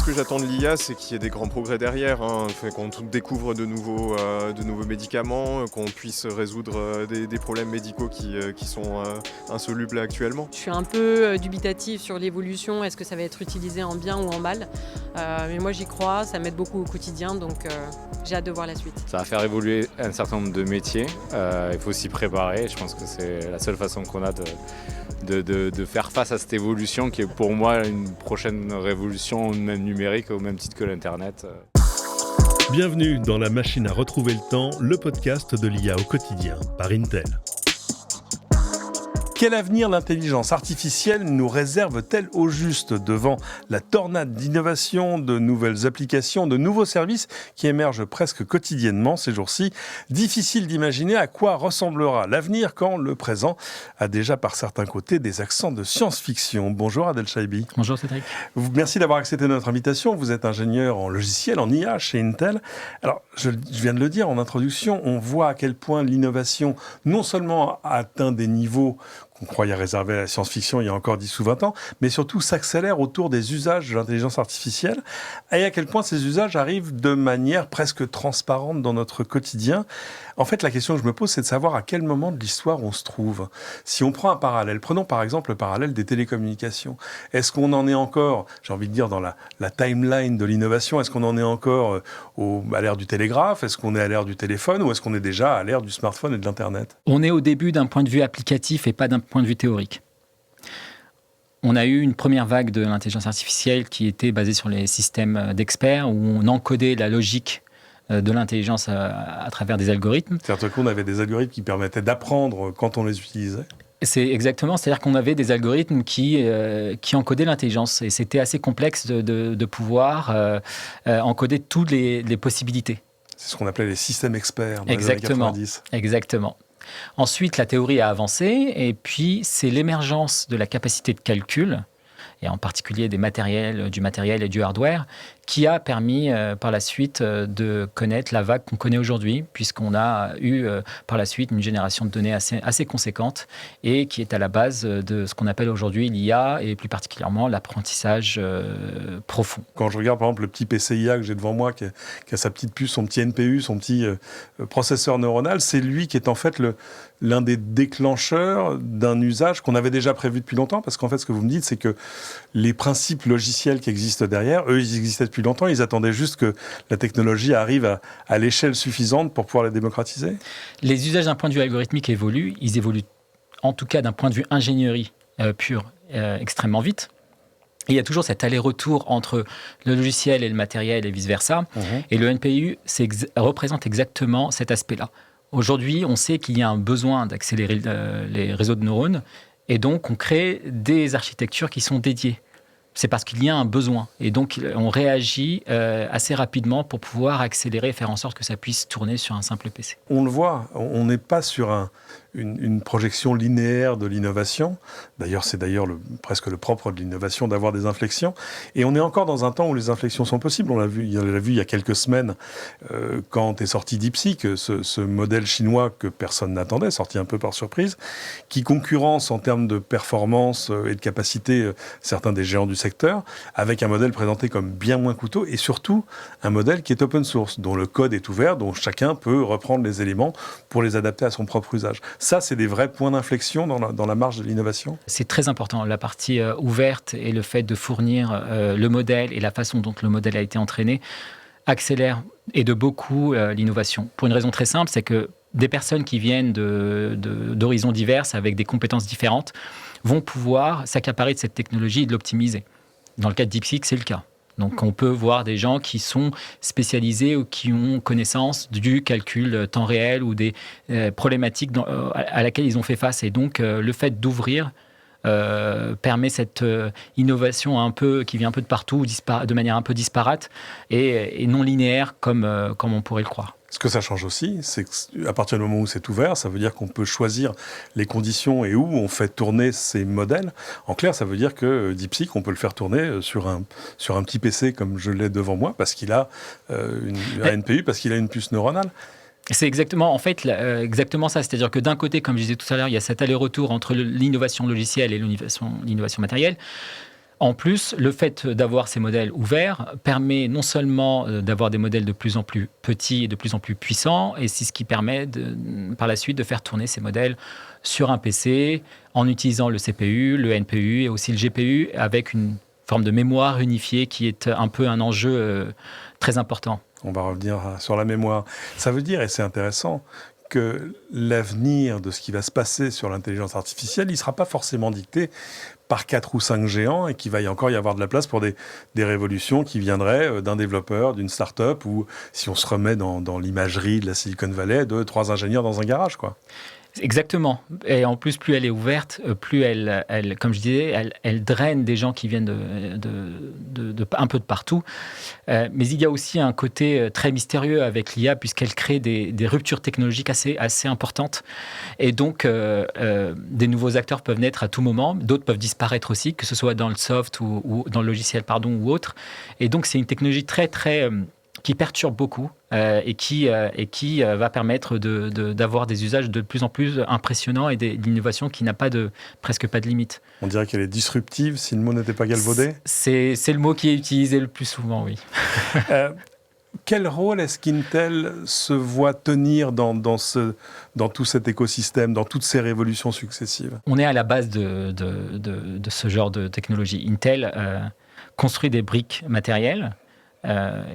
que j'attends de l'IA, c'est qu'il y ait des grands progrès derrière, qu'on découvre de nouveaux médicaments, qu'on puisse résoudre des problèmes médicaux qui sont insolubles actuellement. Je suis un peu dubitative sur l'évolution, est-ce que ça va être utilisé en bien ou en mal, mais moi j'y crois, ça m'aide beaucoup au quotidien, donc j'ai hâte de voir la suite. Ça va faire évoluer un certain nombre de métiers, il faut s'y préparer, je pense que c'est la seule façon qu'on a de faire face à cette évolution qui est pour moi une prochaine révolution, même numérique, au même titre que l'Internet. Bienvenue dans La Machine à retrouver le temps, le podcast de l'IA au quotidien par Intel. Quel avenir l'intelligence artificielle nous réserve-t-elle au juste devant la tornade d'innovation, de nouvelles applications, de nouveaux services qui émergent presque quotidiennement ces jours-ci? Difficile d'imaginer à quoi ressemblera l'avenir quand le présent a déjà par certains côtés des accents de science-fiction. Bonjour Adel Chaibi. Bonjour Cédric. Merci d'avoir accepté notre invitation. Vous êtes ingénieur en logiciel, en IA chez Intel. Alors, je viens de le dire en introduction, on voit à quel point l'innovation non seulement a atteint des niveaux qu'on croyait réservé à la science-fiction il y a encore 10 ou 20 ans, mais surtout s'accélère autour des usages de l'intelligence artificielle, et à quel point ces usages arrivent de manière presque transparente dans notre quotidien. En fait, la question que je me pose, c'est de savoir à quel moment de l'histoire on se trouve. Si on prend un parallèle, prenons par exemple le parallèle des télécommunications. Est-ce qu'on en est encore, j'ai envie de dire, dans la timeline de l'innovation? Est-ce qu'on en est encore à l'ère du télégraphe? Est-ce qu'on est à l'ère du téléphone? Ou est-ce qu'on est déjà à l'ère du smartphone et de l'Internet? On est au début d'un point de vue applicatif et pas d'un point de vue théorique. On a eu une première vague de l'intelligence artificielle qui était basée sur les systèmes d'experts où on encodait la logique de l'intelligence à travers des algorithmes. C'est-à-dire qu'on avait des algorithmes qui permettaient d'apprendre quand on les utilisait. C'est exactement, c'est-à-dire qu'on avait des algorithmes qui encodaient l'intelligence et c'était assez complexe de pouvoir encoder toutes les possibilités. C'est ce qu'on appelait les systèmes experts dans Exactement, les années 90. Exactement. Ensuite, la théorie a avancé et puis c'est l'émergence de la capacité de calcul, et en particulier du matériel et du hardware, qui a permis par la suite de connaître la vague qu'on connaît aujourd'hui, puisqu'on a eu par la suite une génération de données assez conséquente et qui est à la base de ce qu'on appelle aujourd'hui l'IA et plus particulièrement l'apprentissage profond. Quand je regarde par exemple le petit PC IA que j'ai devant moi, qui a sa petite puce, son petit NPU, son petit processeur neuronal, c'est lui qui est en fait l'un des déclencheurs d'un usage qu'on avait déjà prévu depuis longtemps, parce qu'en fait ce que vous me dites, c'est que les principes logiciels qui existent derrière, eux, ils existaient depuis longtemps, ils attendaient juste que la technologie arrive à l'échelle suffisante pour pouvoir la démocratiser. Les usages d'un point de vue algorithmique évoluent, ils évoluent en tout cas d'un point de vue ingénierie pure extrêmement vite. Et il y a toujours cet aller-retour entre le logiciel et le matériel et vice-versa. Et le NPU représente exactement cet aspect-là. Aujourd'hui, on sait qu'il y a un besoin d'accélérer les réseaux de neurones et donc on crée des architectures qui sont dédiées. C'est parce qu'il y a un besoin. Et donc, on réagit assez rapidement pour pouvoir accélérer et faire en sorte que ça puisse tourner sur un simple PC. On le voit, on n'est pas sur une projection linéaire de l'innovation. D'ailleurs, c'est presque le propre de l'innovation d'avoir des inflexions. Et on est encore dans un temps où les inflexions sont possibles. On l'a vu il y a quelques semaines quand est sorti DeepSeek, ce modèle chinois que personne n'attendait, sorti un peu par surprise, qui concurrence en termes de performance et de capacité certains des géants du secteur, avec un modèle présenté comme bien moins coûteux et surtout un modèle qui est open source, dont le code est ouvert, dont chacun peut reprendre les éléments pour les adapter à son propre usage. Ça, c'est des vrais points d'inflexion dans la marge de l'innovation. C'est très important, la partie ouverte et le fait de fournir le modèle et la façon dont le modèle a été entraîné accélère et de beaucoup l'innovation. Pour une raison très simple, c'est que des personnes qui viennent d'horizons divers avec des compétences différentes vont pouvoir s'accaparer de cette technologie et de l'optimiser. Dans le cas de DeepSeek, c'est le cas. Donc, on peut voir des gens qui sont spécialisés ou qui ont connaissance du calcul temps réel ou des problématiques à laquelle ils ont fait face. Et donc, le fait d'ouvrir permet cette innovation qui vient un peu de partout, de manière un peu disparate et non linéaire comme on pourrait le croire. Ce que ça change aussi, c'est qu'à partir du moment où c'est ouvert, ça veut dire qu'on peut choisir les conditions et où on fait tourner ces modèles. En clair, ça veut dire que DeepSeek, on peut le faire tourner sur un petit PC comme je l'ai devant moi, parce qu'il a un NPU, parce qu'il a une puce neuronale. C'est exactement ça. C'est-à-dire que d'un côté, comme je disais tout à l'heure, il y a cet aller-retour entre l'innovation logicielle et l'innovation matérielle. En plus, le fait d'avoir ces modèles ouverts permet non seulement d'avoir des modèles de plus en plus petits et de plus en plus puissants, et c'est ce qui permet par la suite de faire tourner ces modèles sur un PC en utilisant le CPU, le NPU et aussi le GPU avec une forme de mémoire unifiée qui est un peu un enjeu très important. On va revenir sur la mémoire. Ça veut dire, et c'est intéressant, que l'avenir de ce qui va se passer sur l'intelligence artificielle, il ne sera pas forcément dicté par 4 ou 5 géants et qu'il va encore y avoir de la place pour des révolutions qui viendraient d'un développeur, d'une start-up ou, si on se remet dans l'imagerie de la Silicon Valley, de 3 ingénieurs dans un garage, quoi. Exactement. Et en plus, plus elle est ouverte, plus elle comme je disais, elle draine des gens qui viennent un peu de partout. Mais il y a aussi un côté très mystérieux avec l'IA, puisqu'elle crée des ruptures technologiques assez importantes. Et donc, des nouveaux acteurs peuvent naître à tout moment. D'autres peuvent disparaître aussi, que ce soit dans le soft ou dans le logiciel, ou autre. Et donc, c'est une technologie très, très... qui perturbe beaucoup et qui va permettre d'avoir des usages de plus en plus impressionnants et d'innovation qui n'a presque pas de limite. On dirait qu'elle est disruptive, si le mot n'était pas galvaudé. C'est le mot qui est utilisé le plus souvent, oui. Quel rôle est-ce qu'Intel se voit tenir dans tout cet écosystème, dans toutes ces révolutions successives ? On est à la base de ce genre de technologie. Intel construit des briques matérielles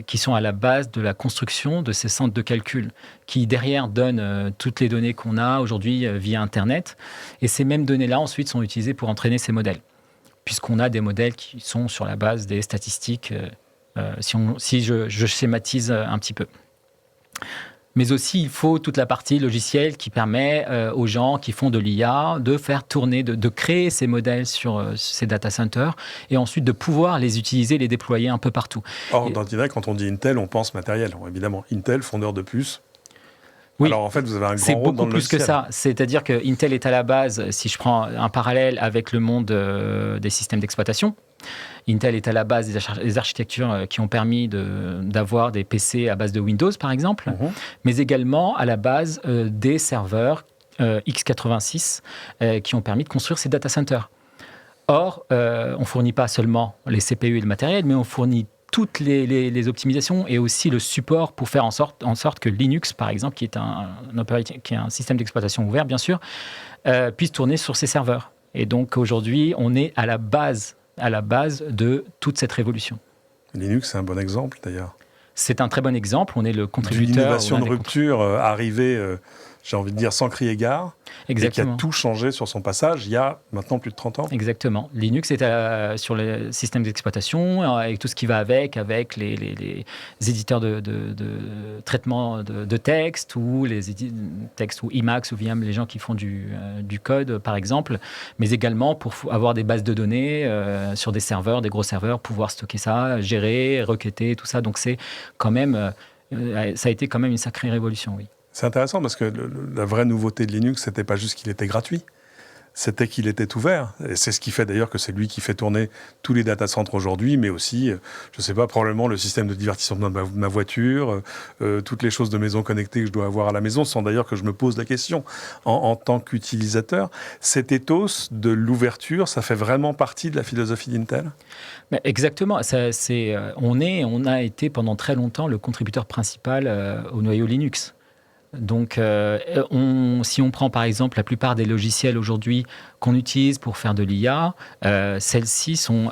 qui sont à la base de la construction de ces centres de calcul, qui derrière donnent toutes les données qu'on a aujourd'hui via Internet. Et ces mêmes données-là, ensuite, sont utilisées pour entraîner ces modèles, puisqu'on a des modèles qui sont sur la base des statistiques, si je schématise un petit peu. Mais aussi, il faut toute la partie logicielle qui permet aux gens qui font de l'IA de faire tourner, de créer ces modèles sur ces data centers et ensuite de pouvoir les utiliser, les déployer un peu partout. Or, dans l'idée, quand on dit Intel, on pense matériel. Évidemment, Intel, fondeur de puces. Oui. Alors, en fait, vous avez un grand C'est rôle dans beaucoup le plus que logiciel. ça. C'est-à-dire que Intel est à la base, si je prends un parallèle avec le monde des systèmes d'exploitation, Intel est à la base des architectures qui ont permis d'avoir des PC à base de Windows, par exemple, mais également à la base des serveurs x86 qui ont permis de construire ces data centers. Or, on ne fournit pas seulement les CPU et le matériel, mais on fournit toutes les optimisations et aussi le support pour faire en sorte que Linux, par exemple, qui est un système d'exploitation ouvert, bien sûr, puisse tourner sur ces serveurs. Et donc, aujourd'hui, on est à la base de toute cette révolution. Linux, c'est un bon exemple, d'ailleurs. C'est un très bon exemple. On est le contributeur. D'une innovation de rupture arrivée, j'ai envie de dire, sans crier gare. Exactement. Et qui a tout changé sur son passage il y a maintenant plus de 30 ans. Exactement. Linux est sur le système d'exploitation, avec tout ce qui va avec les éditeurs de traitement de texte, ou les textes ou Emacs ou VM, les gens qui font du code, par exemple, mais également pour avoir des bases de données sur des serveurs, des gros serveurs, pouvoir stocker ça, gérer, requêter, tout ça. Donc c'est quand même, ça a été quand même une sacrée révolution, oui. C'est intéressant parce que la vraie nouveauté de Linux, c'était pas juste qu'il était gratuit, c'était qu'il était ouvert. Et c'est ce qui fait d'ailleurs que c'est lui qui fait tourner tous les data centers aujourd'hui, mais aussi, je sais pas, probablement le système de divertissement de ma voiture, toutes les choses de maison connectées que je dois avoir à la maison, sans d'ailleurs que je me pose la question en tant qu'utilisateur. Cet ethos de l'ouverture, ça fait vraiment partie de la philosophie d'Intel ? Exactement. On a été pendant très longtemps le contributeur principal au noyau Linux. Donc, si on prend par exemple la plupart des logiciels aujourd'hui qu'on utilise pour faire de l'IA, celles-ci sont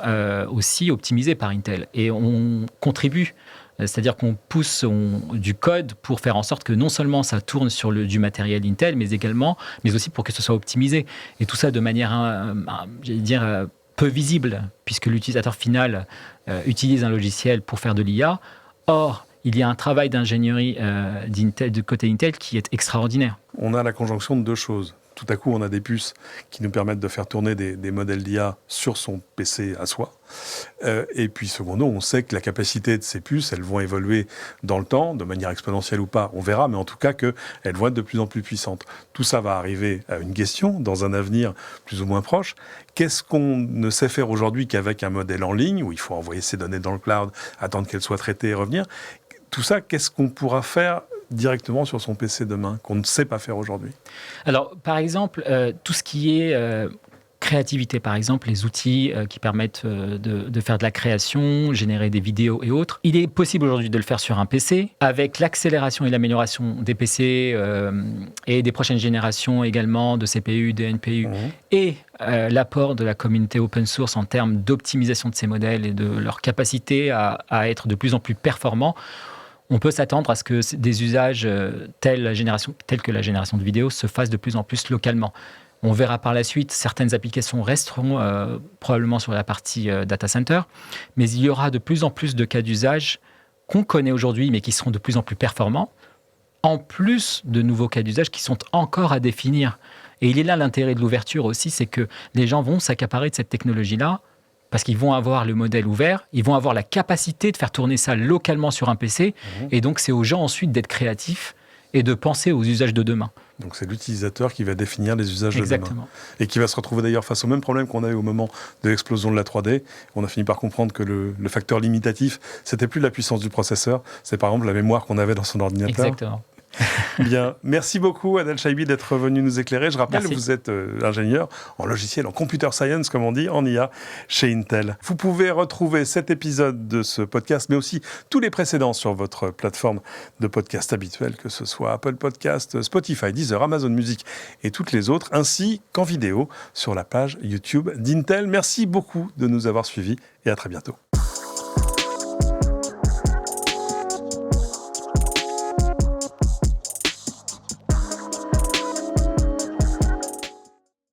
aussi optimisées par Intel et on contribue. C'est-à-dire qu'on pousse du code pour faire en sorte que non seulement ça tourne sur du matériel Intel, mais aussi pour que ce soit optimisé. Et tout ça de manière, j'allais dire, peu visible, puisque l'utilisateur final utilise un logiciel pour faire de l'IA. Or, il y a un travail d'ingénierie du côté Intel qui est extraordinaire. On a la conjonction de deux choses. Tout à coup, on a des puces qui nous permettent de faire tourner des modèles d'IA sur son PC à soi. Et puis, secondo, on sait que la capacité de ces puces, elles vont évoluer dans le temps, de manière exponentielle ou pas, on verra, mais en tout cas qu'elles vont être de plus en plus puissantes. Tout ça va arriver à une question, dans un avenir plus ou moins proche. Qu'est-ce qu'on ne sait faire aujourd'hui qu'avec un modèle en ligne, où il faut envoyer ses données dans le cloud, attendre qu'elles soient traitées et revenir ? Tout ça, qu'est-ce qu'on pourra faire directement sur son PC demain, qu'on ne sait pas faire aujourd'hui ? Alors, par exemple, tout ce qui est créativité, par exemple, les outils qui permettent de faire de la création, générer des vidéos et autres. Il est possible aujourd'hui de le faire sur un PC, avec l'accélération et l'amélioration des PC et des prochaines générations également de CPU, de NPU, et l'apport de la communauté open source en termes d'optimisation de ces modèles et de leur capacité à être de plus en plus performants. On peut s'attendre à ce que des usages tels que la génération de vidéos se fassent de plus en plus localement. On verra par la suite, certaines applications resteront probablement sur la partie data center, mais il y aura de plus en plus de cas d'usage qu'on connaît aujourd'hui, mais qui seront de plus en plus performants, en plus de nouveaux cas d'usage qui sont encore à définir. Et il est là l'intérêt de l'ouverture aussi, c'est que les gens vont s'accaparer de cette technologie-là, parce qu'ils vont avoir le modèle ouvert, ils vont avoir la capacité de faire tourner ça localement sur un PC, et donc c'est aux gens ensuite d'être créatifs et de penser aux usages de demain. Donc c'est l'utilisateur qui va définir les usages de Exactement. demain. Et qui va se retrouver d'ailleurs face au même problème qu'on avait au moment de l'explosion de la 3D. On a fini par comprendre que le facteur limitatif, c'était plus la puissance du processeur, c'est par exemple la mémoire qu'on avait dans son ordinateur. Exactement. Bien, merci beaucoup Adel Chaibi d'être venu nous éclairer. Je rappelle, Merci. vous êtes ingénieur en logiciel, en computer science, comme on dit, en IA, chez Intel. Vous pouvez retrouver cet épisode de ce podcast, mais aussi tous les précédents sur votre plateforme de podcast habituelle, que ce soit Apple Podcast, Spotify, Deezer, Amazon Music et toutes les autres, ainsi qu'en vidéo sur la page YouTube d'Intel. Merci beaucoup de nous avoir suivis et à très bientôt.